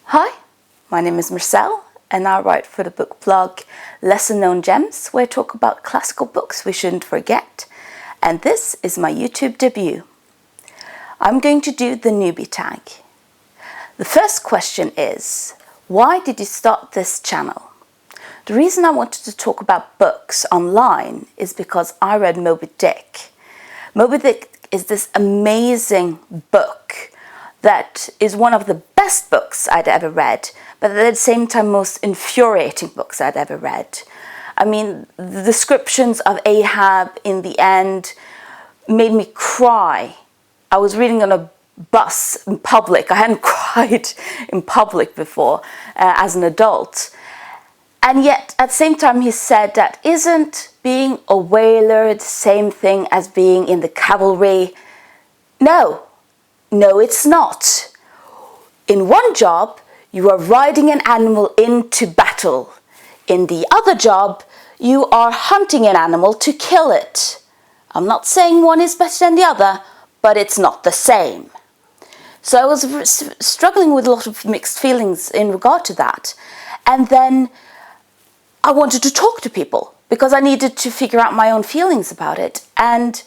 Hi, my name is Marcel and I write for the book blog Lesser Known Gems, where I talk about classical books we shouldn't forget, and this is my YouTube debut. I'm going to do the newbie tag. The first question is, why did you start this channel? The reason I wanted to talk about books online is because I read Moby Dick. Moby Dick is this amazing book that is one of the best books I'd ever read, but at the same time most infuriating books I'd ever read. I mean, the descriptions of Ahab in the end made me cry. I was reading on a bus in public. I hadn't cried in public before as an adult. And yet, at the same time, he said that isn't being a whaler the same thing as being in the cavalry? No, it's not. In one job, you are riding an animal into battle. In the other job, you are hunting an animal to kill it. I'm not saying one is better than the other, but it's not the same. So I was struggling with a lot of mixed feelings in regard to that. And then I wanted to talk to people because I needed to figure out my own feelings about it. And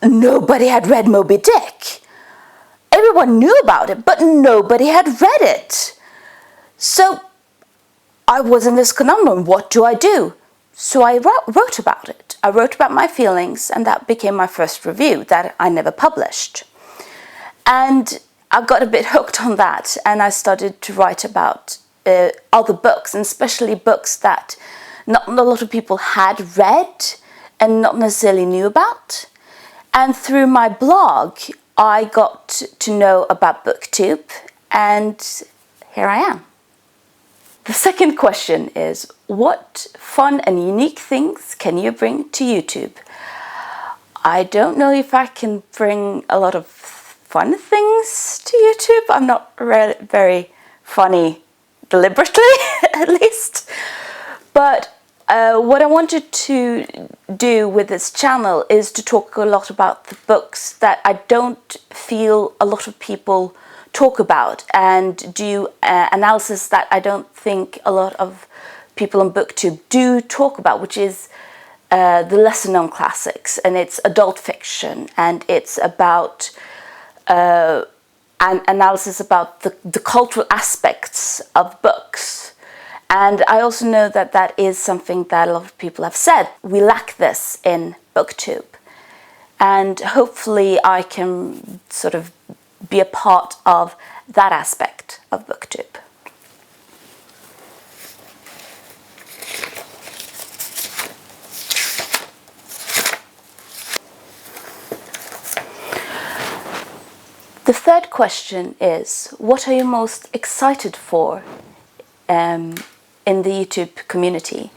nobody had read Moby Dick. Everyone knew about it, but nobody had read it. So I was in this conundrum. What do I do? So I wrote about it. I wrote about my feelings, and that became my first review that I never published. And I got a bit hooked on that, and I started to write about other books, and especially books that not a lot of people had read and not necessarily knew about. And through my blog, I got to know about BookTube, and here I am. The second question is, what fun and unique things can you bring to YouTube? I don't know if I can bring a lot of fun things to YouTube. I'm not very funny deliberately, at least. But what I wanted to do with this channel is to talk a lot about the books that I don't feel a lot of people talk about, and do analysis that I don't think a lot of people on BookTube do talk about, which is the lesser known classics, and it's adult fiction, and it's about an analysis about the cultural aspects of books. And I also know that that is something that a lot of people have said. We lack this in BookTube. And hopefully I can sort of be a part of that aspect of BookTube. The third question is, what are you most excited for in the YouTube community?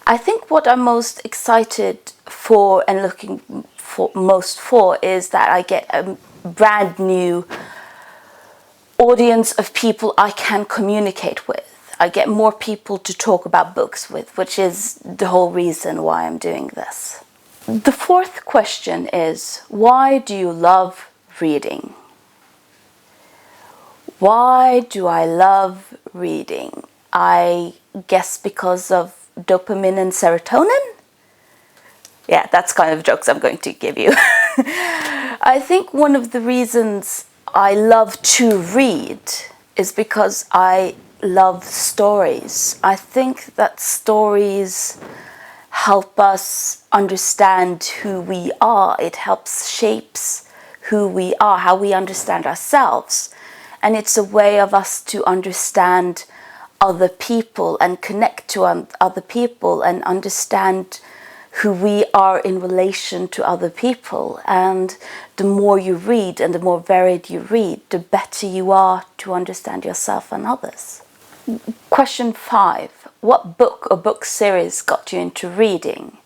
I think what I'm most excited for and looking for most for is that I get a brand new audience of people I can communicate with. I get more people to talk about books with, which is the whole reason why I'm doing this. The fourth question is, why do you love reading? Why do I love reading? I guess because of dopamine and serotonin? Yeah, that's kind of jokes I'm going to give you. I think one of the reasons I love to read is because I love stories. I think that stories help us understand who we are. It helps shapes who we are, how we understand ourselves. And it's a way of us to understand other people and connect to other people and understand who we are in relation to other people. And the more you read and the more varied you read, the better you are to understand yourself and others. Question 5. What book or book series got you into reading?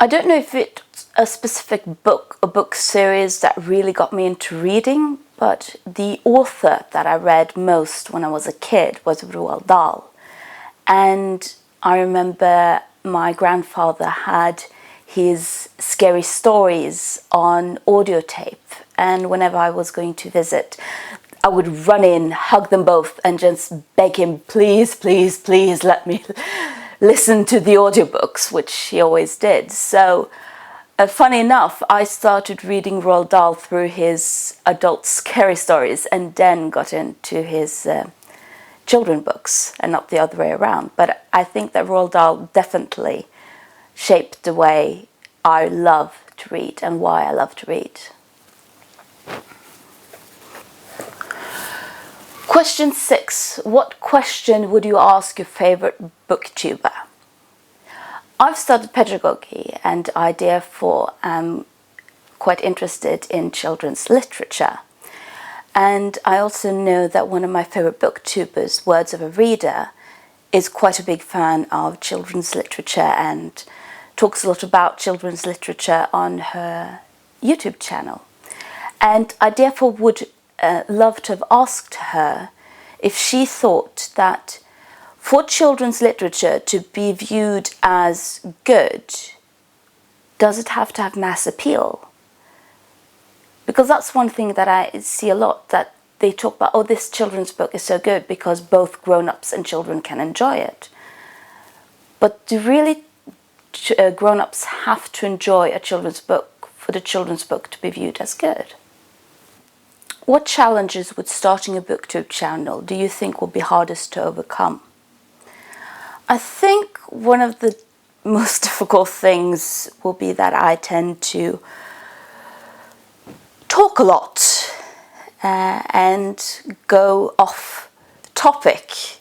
I don't know if it's a specific book or book series that really got me into reading, but the author that I read most when I was a kid was Roald Dahl. And I remember my grandfather had his scary stories on audio tape, and whenever I was going to visit, I would run in, hug them both, and just beg him, please, please, please let me listen to the audiobooks, which he always did. So, funny enough, I started reading Roald Dahl through his adult scary stories and then got into his children books and not the other way around. But I think that Roald Dahl definitely shaped the way I love to read and why I love to read. Question 6. What question would you ask your favorite booktuber? I've studied pedagogy and I therefore am quite interested in children's literature. And I also know that one of my favorite booktubers, Words of a Reader, is quite a big fan of children's literature and talks a lot about children's literature on her YouTube channel. And I therefore would love to have asked her if she thought that for children's literature to be viewed as good, does it have to have mass appeal? Because that's one thing that I see a lot, that they talk about, oh, this children's book is so good because both grown-ups and children can enjoy it. But do really grown-ups have to enjoy a children's book for the children's book to be viewed as good? What challenges with starting a booktube channel do you think will be hardest to overcome? I think one of the most difficult things will be that I tend to talk a lot and go off topic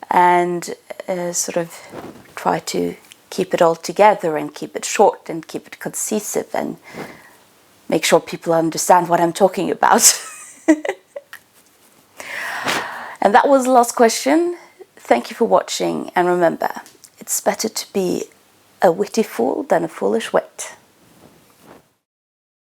and sort of try to keep it all together and keep it short and keep it concise and make sure people understand what I'm talking about. And that was the last question. Thank you for watching, and remember, it's better to be a witty fool than a foolish wit.